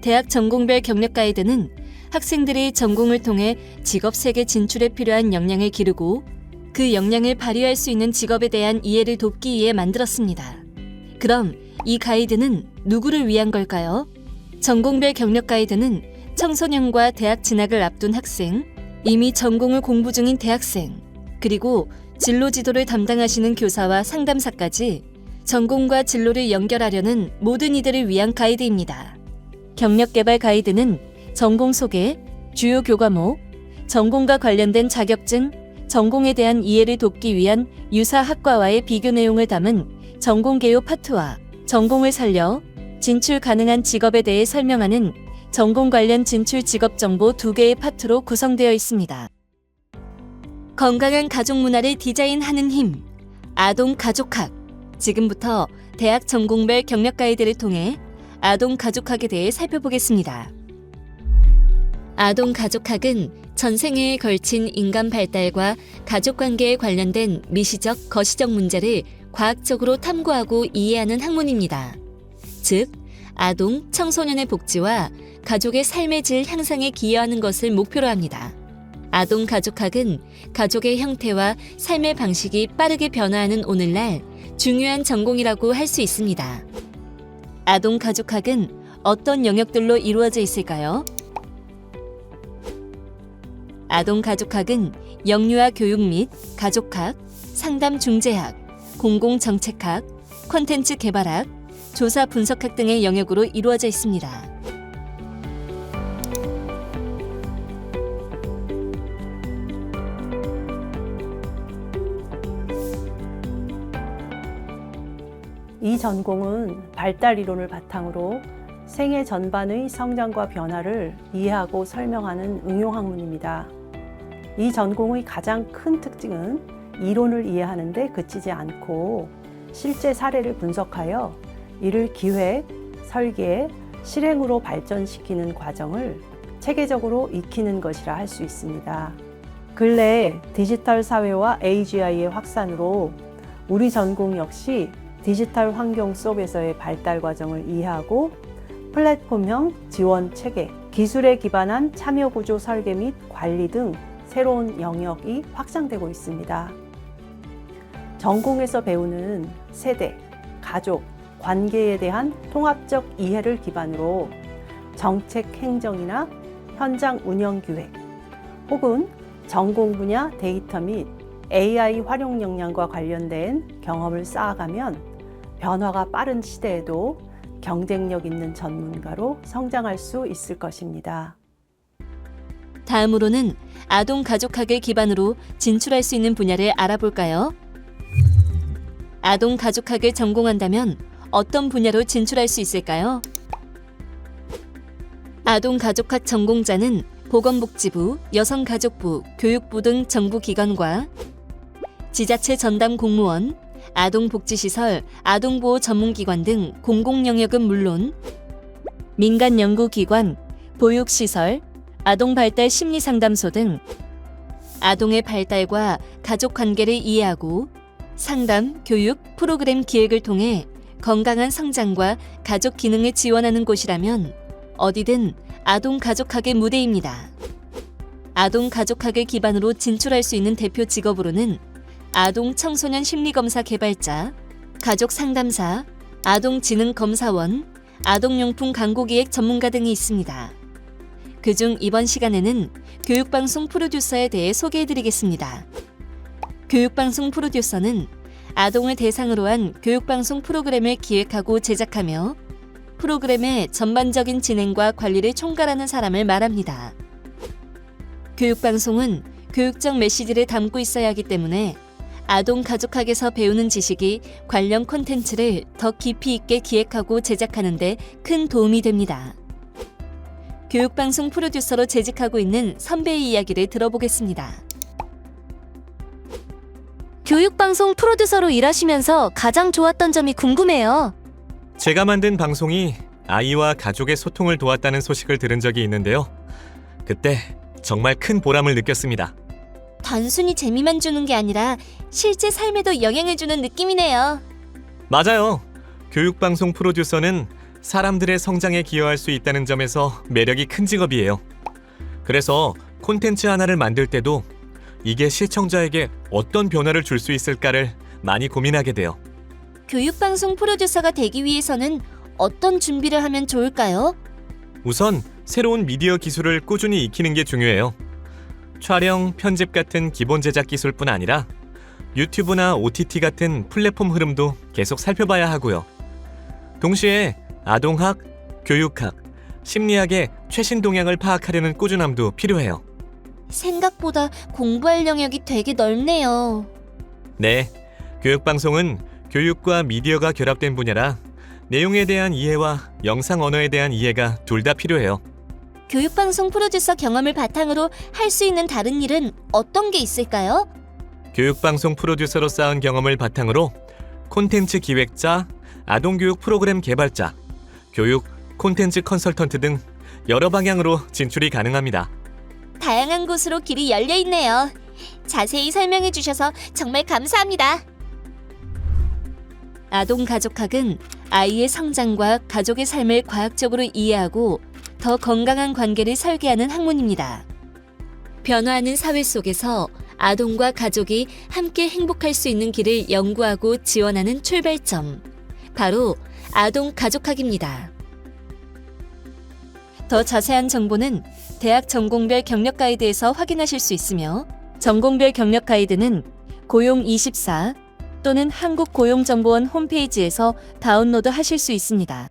대학 전공별 경력 가이드는 학생들이 전공을 통해 직업 세계 진출에 필요한 역량을 기르고 그 역량을 발휘할 수 있는 직업에 대한 이해를 돕기 위해 만들었습니다. 그럼 이 가이드는 누구를 위한 걸까요? 전공별 경력 가이드는 청소년과 대학 진학을 앞둔 학생, 이미 전공을 공부 중인 대학생, 그리고 진로 지도를 담당하시는 교사와 상담사까지 전공과 진로를 연결하려는 모든 이들을 위한 가이드입니다. 경력개발 가이드는 전공 소개, 주요 교과목, 전공과 관련된 자격증, 전공에 대한 이해를 돕기 위한 유사 학과와의 비교 내용을 담은 전공 개요 파트와 전공을 살려 진출 가능한 직업에 대해 설명하는 전공 관련 진출 직업 정보 2개의 파트로 구성되어 있습니다. 건강한 가족 문화를 디자인하는 힘, 아동 가족학. 지금부터 대학 전공별 경력 가이드를 통해 아동 가족학에 대해 살펴보겠습니다. 아동 가족학은 전생애에 걸친 인간 발달과 가족관계에 관련된 미시적, 거시적 문제를 과학적으로 탐구하고 이해하는 학문입니다. 즉, 아동, 청소년의 복지와 가족의 삶의 질 향상에 기여하는 것을 목표로 합니다. 아동 가족학은 가족의 형태와 삶의 방식이 빠르게 변화하는 오늘날 중요한 전공이라고 할 수 있습니다. 아동 가족학은 어떤 영역들로 이루어져 있을까요? 아동 가족학은 영유아 교육 및 가족학, 상담 중재학, 공공정책학, 콘텐츠 개발학, 조사 분석학 등의 영역으로 이루어져 있습니다. 이 전공은 발달 이론을 바탕으로 생애 전반의 성장과 변화를 이해하고 설명하는 응용 학문입니다. 이 전공의 가장 큰 특징은 이론을 이해하는 데 그치지 않고 실제 사례를 분석하여 이를 기획, 설계, 실행으로 발전시키는 과정을 체계적으로 익히는 것이라 할 수 있습니다. 근래 디지털 사회와 AGI의 확산으로 우리 전공 역시 디지털 환경 속에서의 발달 과정을 이해하고 플랫폼형 지원 체계, 기술에 기반한 참여 구조 설계 및 관리 등 새로운 영역이 확장되고 있습니다. 전공에서 배우는 세대, 가족, 관계에 대한 통합적 이해를 기반으로 정책 행정이나 현장 운영 기획, 혹은 전공 분야 데이터 및 AI 활용 역량과 관련된 경험을 쌓아가면 변화가 빠른 시대에도 경쟁력 있는 전문가로 성장할 수 있을 것입니다. 다음으로는 아동 가족학을 기반으로 진출할 수 있는 분야를 알아볼까요? 아동 가족학을 전공한다면 어떤 분야로 진출할 수 있을까요? 아동 가족학 전공자는 보건복지부, 여성가족부, 교육부 등 정부기관과 지자체 전담 공무원, 아동복지시설, 아동보호 전문기관 등 공공영역은 물론 민간연구기관, 보육시설, 아동발달 심리상담소 등 아동의 발달과 가족관계를 이해하고 상담, 교육, 프로그램 기획을 통해 건강한 성장과 가족 기능을 지원하는 곳이라면 어디든 아동 가족학의 무대입니다. 아동 가족학을 기반으로 진출할 수 있는 대표 직업으로는 아동 청소년 심리검사 개발자, 가족 상담사, 아동지능검사원, 아동용품 광고기획 전문가 등이 있습니다. 그중 이번 시간에는 교육방송 프로듀서에 대해 소개해드리겠습니다. 교육방송 프로듀서는 아동을 대상으로 한 교육방송 프로그램을 기획하고 제작하며 프로그램의 전반적인 진행과 관리를 총괄하는 사람을 말합니다. 교육방송은 교육적 메시지를 담고 있어야 하기 때문에 아동 가족학에서 배우는 지식이 관련 콘텐츠를 더 깊이 있게 기획하고 제작하는 데 큰 도움이 됩니다. 교육방송 프로듀서로 재직하고 있는 선배의 이야기를 들어보겠습니다. 교육방송 프로듀서로 일하시면서 가장 좋았던 점이 궁금해요. 제가 만든 방송이 아이와 가족의 소통을 도왔다는 소식을 들은 적이 있는데요. 그때 정말 큰 보람을 느꼈습니다. 단순히 재미만 주는 게 아니라 실제 삶에도 영향을 주는 느낌이네요. 맞아요. 교육방송 프로듀서는 사람들의 성장에 기여할 수 있다는 점에서 매력이 큰 직업이에요. 그래서 콘텐츠 하나를 만들 때도 이게 시청자에게 어떤 변화를 줄 수 있을까를 많이 고민하게 돼요. 교육방송 프로듀서가 되기 위해서는 어떤 준비를 하면 좋을까요? 우선 새로운 미디어 기술을 꾸준히 익히는 게 중요해요. 촬영, 편집 같은 기본 제작 기술뿐 아니라 유튜브나 OTT 같은 플랫폼 흐름도 계속 살펴봐야 하고요. 동시에 아동학, 교육학, 심리학의 최신 동향을 파악하려는 꾸준함도 필요해요. 생각보다 공부할 영역이 되게 넓네요. 네, 교육방송은 교육과 미디어가 결합된 분야라 내용에 대한 이해와 영상 언어에 대한 이해가 둘 다 필요해요. 교육방송 프로듀서 경험을 바탕으로 할 수 있는 다른 일은 어떤 게 있을까요? 교육방송 프로듀서로 쌓은 경험을 바탕으로 콘텐츠 기획자, 아동교육 프로그램 개발자, 교육, 콘텐츠 컨설턴트 등 여러 방향으로 진출이 가능합니다. 다양한 곳으로 길이 열려 있네요. 자세히 설명해 주셔서 정말 감사합니다. 아동가족학은 아이의 성장과 가족의 삶을 과학적으로 이해하고 더 건강한 관계를 설계하는 학문입니다. 변화하는 사회 속에서 아동과 가족이 함께 행복할 수 있는 길을 연구하고 지원하는 출발점, 바로 아동가족학입니다. 더 자세한 정보는 대학 전공별 경력 가이드에서 확인하실 수 있으며, 전공별 경력 가이드는 고용24 또는 한국고용정보원 홈페이지에서 다운로드 하실 수 있습니다.